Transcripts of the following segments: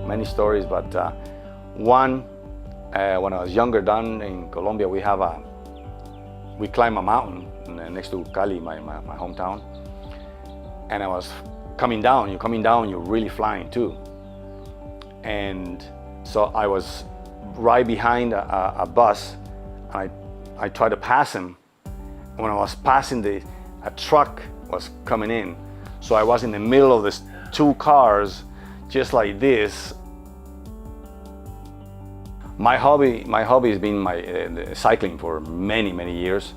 many stories, but one, when I was younger, down in Colombia, we climb a mountain next to Cali, my hometown, and I was coming down. You're really flying too. And so I was right behind a bus, and I tried to pass him. When I was passing, a truck was coming in, so I was in the middle of these two cars, just like this. My hobby has been cycling for many years.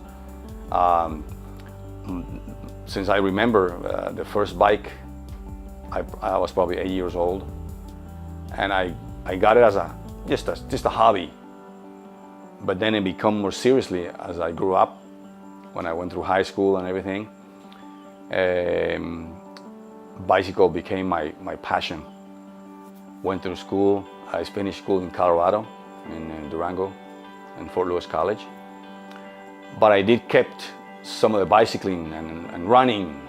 Since I remember, the first bike, I was probably 8 years old, and I got it as just a hobby. But then it became more seriously as I grew up, when I went through high school and everything. Bicycle became my passion. Went through school. I finished school in Colorado, in Durango, in Fort Lewis College. But I did kept some of the bicycling and running.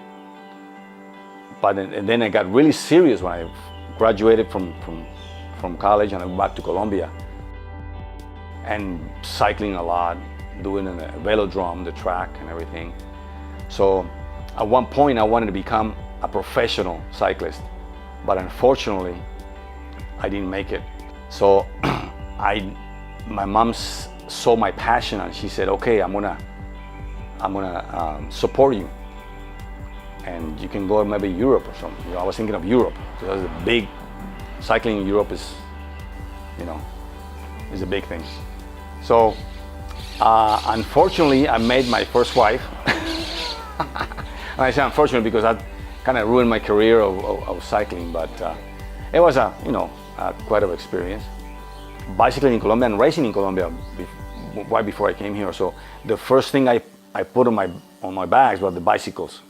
But then I got really serious when I graduated from college, and I went back to Colombia. And cycling a lot, doing the velodrome, the track and everything. So at one point I wanted to become a professional cyclist, but unfortunately I didn't make it. So my mom saw my passion, and she said, okay, I'm gonna support you, and you can go maybe Europe or something. You know, I was thinking of Europe, because the big cycling in Europe is a big thing. So unfortunately I made my first wife. And I say unfortunately because that kind of ruined my career of cycling, but it was quite an experience. Bicycling in Colombia and racing in Colombia right before I came here. So the first thing I put on my bags were the bicycles.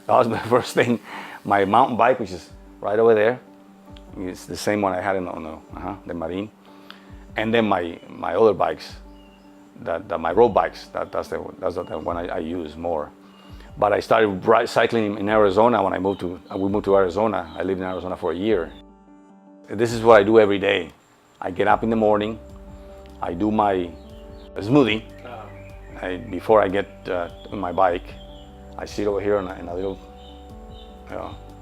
That was the first thing. My mountain bike, which is right over there, it's the same one I had on the Marine. And then my other bikes, my road bikes, that's the one I use more. But I started cycling in Arizona when we moved to Arizona. I lived in Arizona for a year. This is what I do every day. I get up in the morning, I do my smoothie. Before I get on my bike, I sit over here in a little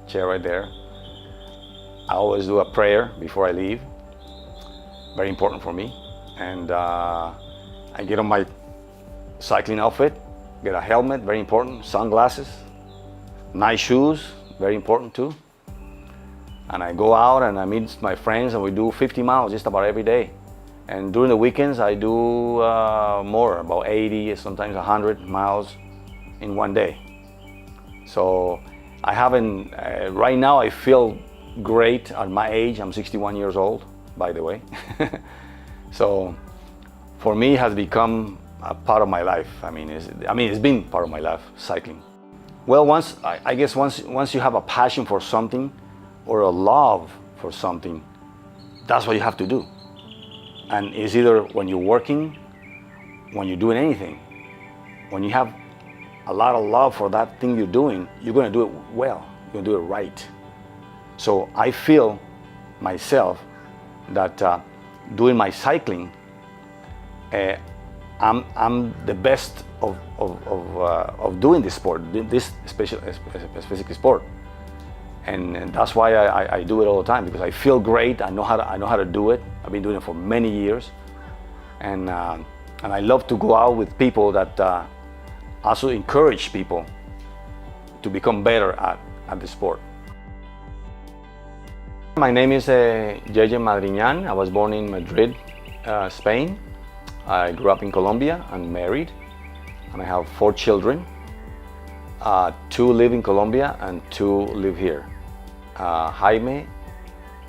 chair right there. I always do a prayer before I leave. Very important for me. And I get on my cycling outfit, get a helmet, very important, sunglasses, nice shoes, very important too. And I go out and I meet my friends, and we do 50 miles just about every day. And during the weekends I do more, about 80, sometimes 100 miles in one day. So I haven't, right now I feel great at my age. I'm 61 years old, by the way. So for me, it has become a part of my life. It's been part of my life, cycling. Well, once you have a passion for something or a love for something, that's what you have to do. And it's either when you're working, when you're doing anything, when you have a lot of love for that thing you're doing, you're going to do it well, you're going to do it right. So I feel myself that doing my cycling, I'm the best of doing this sport, this specific sport, and that's why I do it all the time, because I feel great. I know how to do it. I've been doing it for many years, and I love to go out with people that also encourage people to become better at the sport. My name is Yeye Madriñan. I was born in Madrid, Spain. I grew up in Colombia and married, and I have 4 children. 2 live in Colombia and 2 live here. Jaime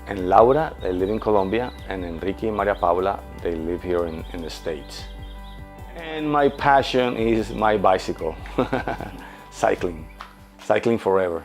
and Laura, they live in Colombia, and Enrique and Maria Paula, they live here in the States. And my passion is my bicycle, cycling forever.